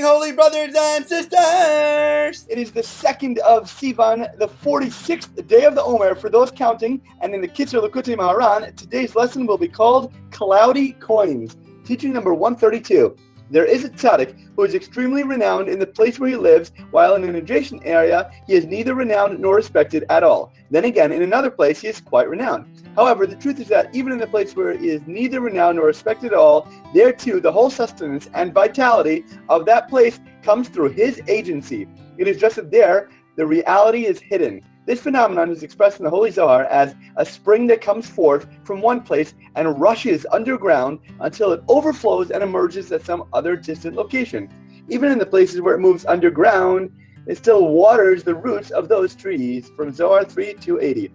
holy brothers and sisters! It is the 2nd of SIVAN, the 46th day of the Omer for those counting, and in the Kitzur Likutei Moharan, today's lesson will be called Cloudy Coins. Teaching number 132. There is a tzaddik who is extremely renowned in the place where he lives, while in an adjacent area he is neither renowned nor respected at all. Then again, in another place he is quite renowned. However, the truth is that even in the place where he is neither renowned nor respected at all, there too the whole sustenance and vitality of that place comes through his agency. It is just that there the reality is hidden. This phenomenon is expressed in the Holy Zohar as a spring that comes forth from one place and rushes underground until it overflows and emerges at some other distant location. Even in the places where it moves underground, it still waters the roots of those trees, from Zohar 3:280.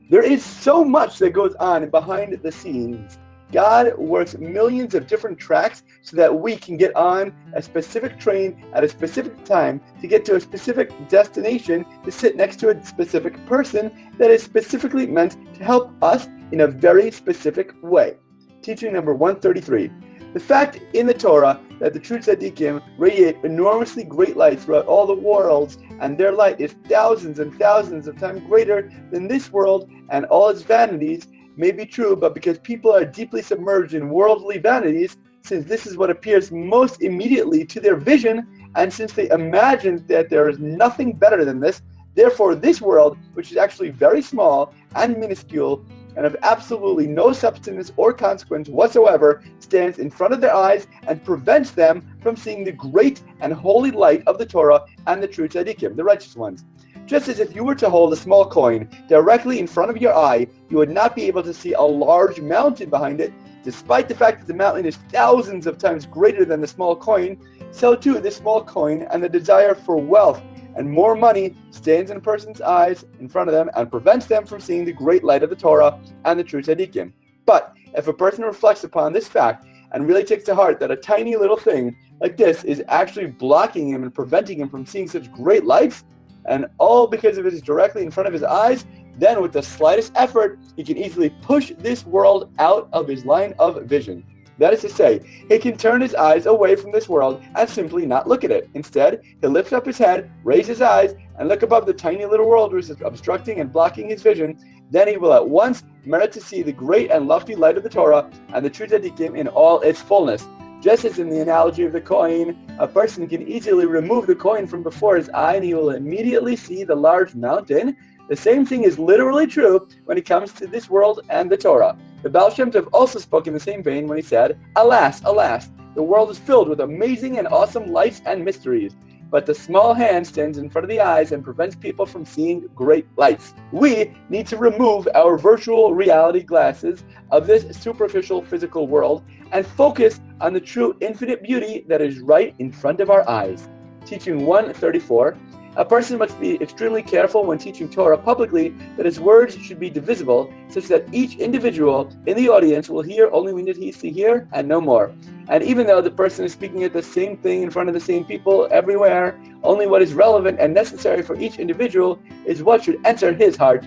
There is so much that goes on behind the scenes. God works millions of different tracks so that we can get on a specific train at a specific time to get to a specific destination to sit next to a specific person that is specifically meant to help us in a very specific way. Teaching number 133. The fact in the Torah that the true tzaddikim radiate enormously great light throughout all the worlds, and their light is thousands and thousands of times greater than this world and all its vanities, may be true, but because people are deeply submerged in worldly vanities, since this is what appears most immediately to their vision, and since they imagine that there is nothing better than this, therefore this world, which is actually very small and minuscule, and of absolutely no substance or consequence whatsoever, stands in front of their eyes and prevents them from seeing the great and holy light of the Torah and the true tzaddikim, the righteous ones. Just as if you were to hold a small coin directly in front of your eye, you would not be able to see a large mountain behind it, despite the fact that the mountain is thousands of times greater than the small coin. So too the small coin and the desire for wealth and more money stands in a person's eyes in front of them and prevents them from seeing the great light of the Torah and the true tzaddikim. But if a person reflects upon this fact and really takes to heart that a tiny little thing like this is actually blocking him and preventing him from seeing such great lights, and all because of it is directly in front of his eyes, then with the slightest effort, he can easily push this world out of his line of vision. That is to say, he can turn his eyes away from this world and simply not look at it. Instead, he'll lift up his head, raise his eyes, and look above the tiny little world which is obstructing and blocking his vision. Then he will at once merit to see the great and lofty light of the Torah and the true tzaddikim in all its fullness. Just as in the analogy of the coin, a person can easily remove the coin from before his eye and he will immediately see the large mountain, the same thing is literally true when it comes to this world and the Torah. The Baal Shem Tov also spoke in the same vein when he said, "Alas, alas, the world is filled with amazing and awesome lights and mysteries, but the small hand stands in front of the eyes and prevents people from seeing great lights." We need to remove our virtual reality glasses of this superficial physical world and focus on the true infinite beauty that is right in front of our eyes. Teaching 134. A person must be extremely careful when teaching Torah publicly that his words should be divisible, such that each individual in the audience will hear only what he needs to hear and no more. And even though the person is speaking at the same thing in front of the same people everywhere, only what is relevant and necessary for each individual is what should enter his heart.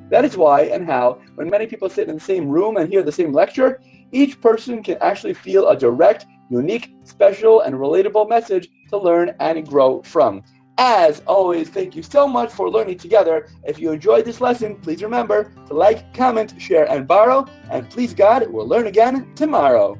That is why and how, when many people sit in the same room and hear the same lecture, each person can actually feel a direct, unique, special, and relatable message to learn and grow from. As always, thank you so much for learning together. If you enjoyed this lesson, please remember to like, comment, share, and borrow. And please God, we'll learn again tomorrow.